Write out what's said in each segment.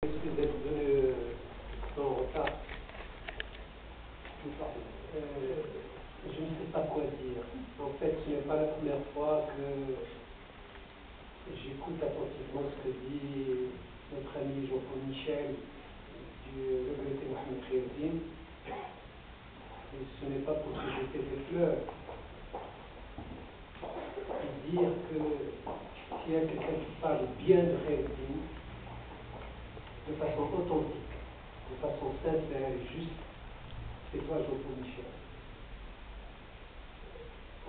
Excusez d'être venu en retard. Je ne sais pas quoi dire. En fait, ce n'est pas la première fois que j'écoute attentivement ce que dit notre ami Jean-Paul Michel du regretté Mohamed Khaireddine. Et ce n'est pas pour se jeter des fleurs. Et dire que s'il y a quelqu'un qui parle bien de Khaireddine, de façon authentique, de façon sincère et juste, c'est toi, Jean-Paul Michel.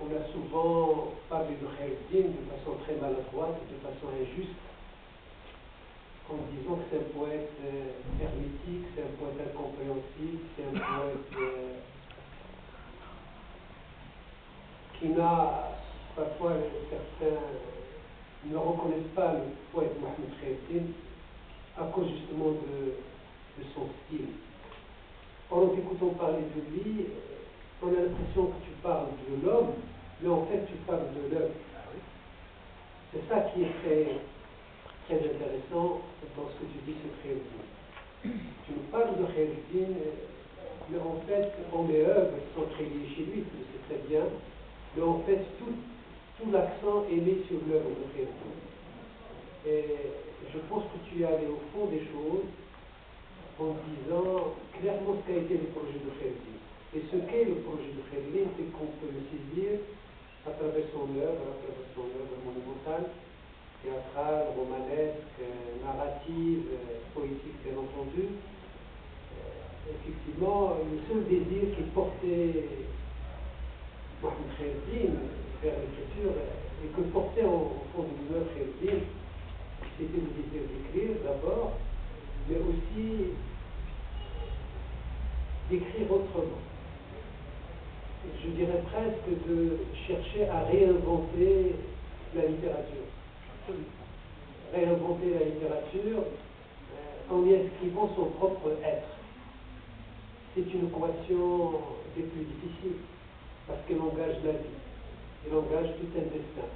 On a souvent parlé de Khaireddine de façon très maladroite, de façon injuste, en disant que c'est un poète hermétique, c'est un poète incompréhensible, c'est un poète qui n'a, parfois certains ne reconnaissent pas le poète Mohamed Khaireddine à cause justement de son style. En t'écoutant parler de lui, on a l'impression que tu parles de l'homme, mais en fait tu parles de l'œuvre. C'est ça qui est très intéressant dans ce que tu dis sur Khaireddine. Tu nous parles de Khaireddine, mais en fait, on met œuvres qui sont très liées chez lui, tu le sais très bien, mais en fait tout l'accent est mis sur l'œuvre de Khaireddine. Et je pense que tu es allé au fond des choses en disant clairement ce qu'a été le projet de Khaireddine. Et ce qu'est le projet de Khaireddine, c'est qu'on peut le saisir à travers son œuvre monumentale, théâtrale, romanesque, narrative, poétique bien entendu. Effectivement, le seul désir qui portait Mohamed Khaireddine vers l'écriture, et que portait au fond de l'œuvre Khaireddine, c'était le désir d'écrire d'abord, mais aussi d'écrire autrement. Je dirais presque de chercher à réinventer la littérature. Réinventer la littérature en y inscrivant son propre être. C'est une équation des plus difficiles, parce qu'elle engage la vie, elle engage tout un destin.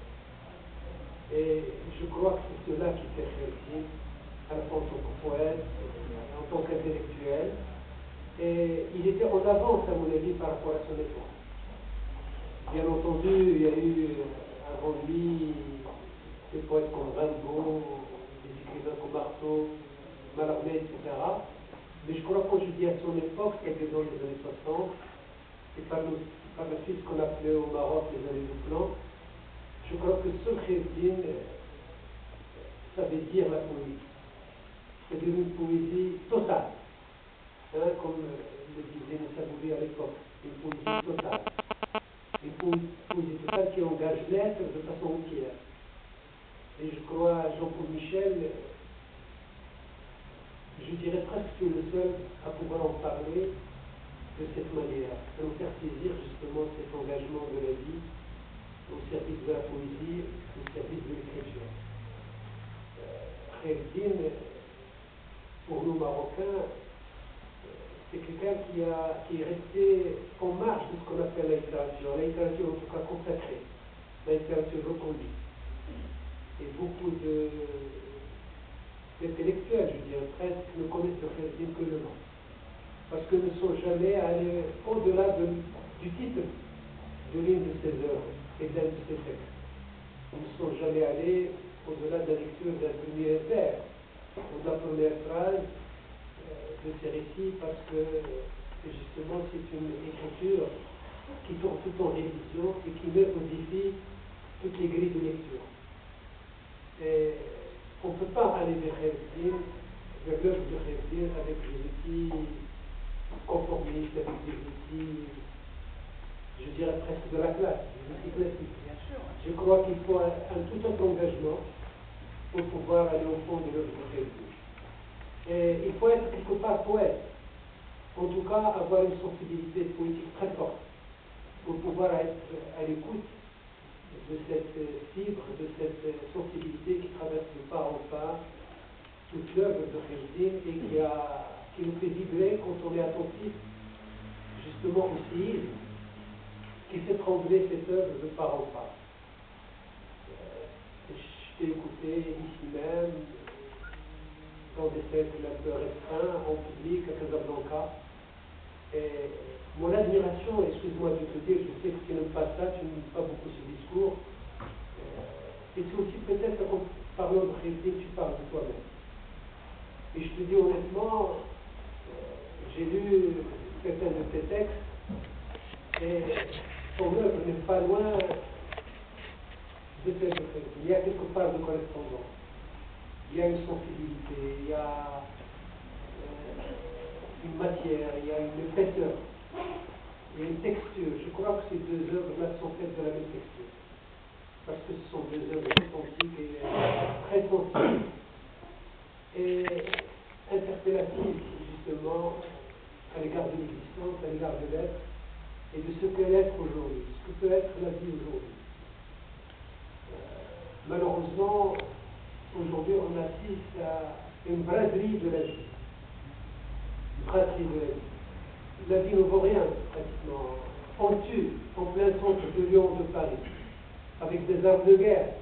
Et je crois que c'est cela qui fait Khaireddine, à la fois en tant que poète, en tant qu'intellectuel. Et il était en avance, à mon avis, par rapport à son époque. Bien entendu, il y a eu avant lui des poètes comme Rimbaud, des écrivains comme Artaud, Mallarmé, etc. Mais je crois que quand je dis à son époque, c'était dans les années 60, et par la suite ce qu'on appelait au Maroc les années du plan, je crois que ce Khaireddine savait dire la poésie. C'est-à-dire une poésie totale, comme le disait Moussa Bouli à l'époque, une poésie totale. Une poésie totale qui engage l'être de façon entière. Et je crois, Jean-Paul Michel, je dirais presque que tu es le seul à pouvoir en parler de cette manière, à nous faire saisir justement cet engagement de la vie au service de la poésie, au service de l'écriture. Khaireddine, pour nous Marocains, c'est quelqu'un qui est resté en marge de ce qu'on appelle la littérature en tout cas consacrée, la littérature reconnue. Et beaucoup d'intellectuels, je dirais presque, ne connaissent le Khaireddine que le nom, parce qu'ils ne sont jamais allés au-delà du titre de l'une de ses œuvres et d'un de ses textes. Ils ne sont jamais allés au-delà de la lecture d'un premier vers ou de la première phrase de ces récits, parce que justement c'est une écriture qui tourne tout en révision et qui met au défi toutes les grilles de lecture. Et on ne peut pas aller vers Khaireddine, vers l'œuvre de Khaireddine avec des outils conformistes, avec des outils, je dirais presque de la classe, des outils classiques. Bien sûr. Je crois qu'il faut tout autre engagement pour pouvoir aller au fond de l'œuvre de Khaireddine. Et il faut être quelque part poète, en tout cas avoir une sensibilité poétique très forte pour pouvoir être à l'écoute de cette fibre, de cette sensibilité qui traverse de part en part toute l'œuvre de Khaireddine et qui nous fait vibrer quand on est attentif justement au séisme qui fait trembler cette œuvre de part en part. Je t'ai écouté ici même, dans des cercles un peu restreints, en public, à Casablanca. Et mon admiration, excuse-moi de te dire, je sais que tu n'aimes pas ça, tu n'aimes pas beaucoup ce discours. Et c'est aussi peut-être qu'en parlant de Khayr-Din, tu parles de toi-même. Et je te dis honnêtement, j'ai lu certains de tes textes, et ton œuvre n'est pas loin de celle de Khayr-Din. Il y a quelque part de correspondance. Il y a une sensibilité, il y a une matière, il y a une épaisseur, il y a une texture. Je crois que ces deux œuvres-là sont faites de la même texture. Parce que ce sont deux œuvres authentiques et très sensibles et interpellatives, justement, à l'égard de l'existence, à l'égard de l'être et de ce qu'est l'être aujourd'hui, ce que peut être la vie aujourd'hui. Malheureusement, aujourd'hui, on assiste à une braderie de la vie. Une braderie de la vie. La vie ne vaut rien, pratiquement. On tue en plein centre de Lyon, de Paris, avec des armes de guerre.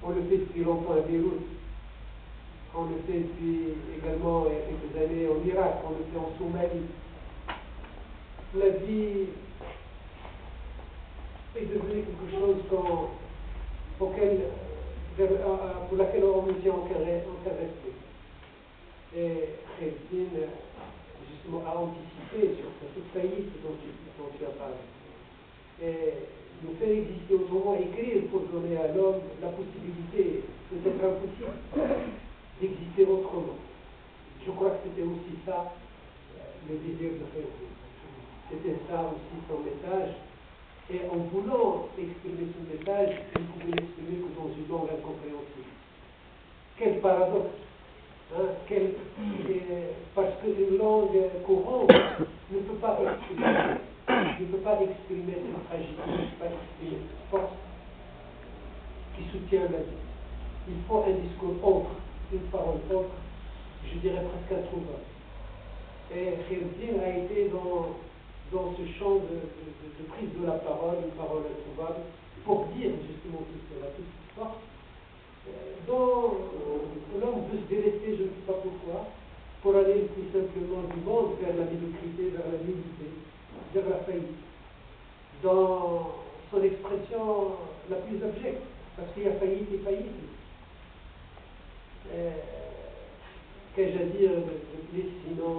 On le fait depuis longtemps à Beyrouth. On le fait depuis également, il y a quelques années, en Irak. On le fait en Somalie. La vie est devenue quelque chose pour laquelle on ne tient aucun respect. Et Khayr-Din, justement, a anticipé sur cette faillite dont tu as parlé. Et nous fait exister autrement, écrire pour donner à l'homme la possibilité, peut-être impossible, d'exister autrement. Je crois que c'était aussi ça, le désir de Khayr-Din. C'était ça aussi son message. Et en voulant exprimer ce message, il ne pouvait l'exprimer que dans une langue incompréhensible. Quel paradoxe, hein, parce que une langue courante ne peut pas exprimer cette fragilité, ne peut pas exprimer cette force qui soutient la vie. Il faut un discours autre, une parole autre, je dirais presque introuvable. Et Khayr-Din a été dans ce champ de prise de la parole, une parole introuvable, pour dire justement tout cela, toute cette force, dont l'homme veut se délaisser, je ne sais pas pourquoi, pour aller tout simplement du monde vers la médiocrité, vers la nullité, vers la faillite, dans son expression la plus abjecte, parce qu'il y a faillite et faillite. Qu'ai-je à dire de plus, sinon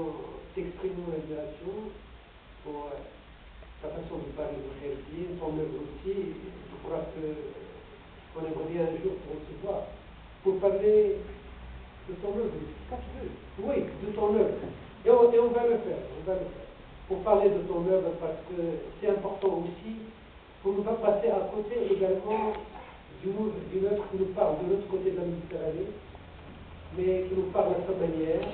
t'exprimer mon admiration pour la façon de parler de Khayr-Din, son œuvre aussi. Je crois qu'on aimerait bien un jour pour se voir, pour parler de ton œuvre, quand tu veux. Oui, de ton œuvre. Et on va le faire, pour parler de ton œuvre, parce que c'est important aussi, pour ne pas passer à côté également d'une œuvre qui nous parle de l'autre côté de la Méditerranée, mais qui nous parle à sa manière,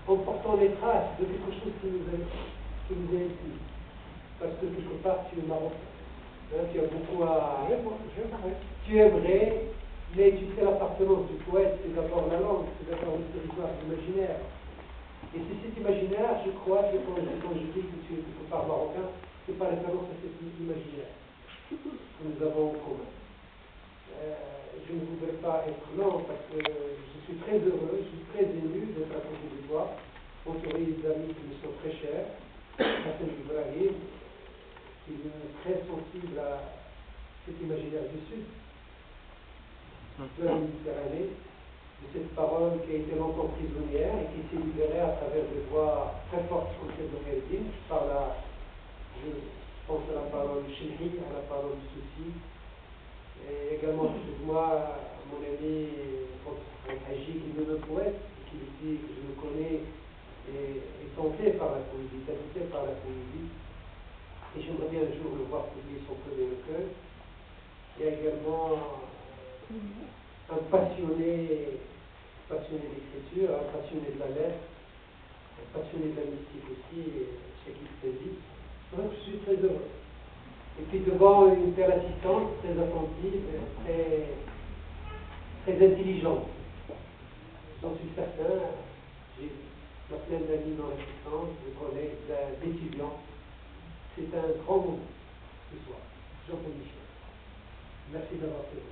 en portant les traces de quelque chose qui nous est intime. Parce que quelque part, tu es marocain. Hein, tu as beaucoup à... Tu aimerais, mais tu sais, l'appartenance du poète, c'est d'abord la langue, c'est d'abord le territoire imaginaire. Et c'est cet imaginaire, je crois, que quand je dis que tu es quelque part marocain, c'est par référence à cet imaginaire que nous avons en commun. Je ne voudrais pas être lent parce que je suis très heureux, je suis très ému d'être à côté de toi, entouré d'amis qui me sont très chers, Hassan Ibrahim, qui est très sensible à cet imaginaire du Sud, de la Méditerranée, de cette parole qui a été longtemps prisonnière et qui s'est libérée à travers des voix très fortes comme celle de Khayr-Din. Je pense à la parole du Chéri, à la parole du Souci. Et également, moi, mon ami Haji, qui est un poète, qui dit que je le connais, est tenté par la poésie, habité par la poésie. Et j'aimerais bien un jour le voir publier son premier recueil. Il y a également un passionné d'écriture, un passionné de la lettre, un passionné de la mystique aussi, Shakib Tazi. Donc je suis très heureux. Et puis devant une telle assistance très attentive, très intelligente. J'en suis certain, j'ai plein d'amis dans l'assistance, de collègues, d'étudiants. C'est un grand moment ce soir. Jean-Paul Michel. Merci d'avoir fait.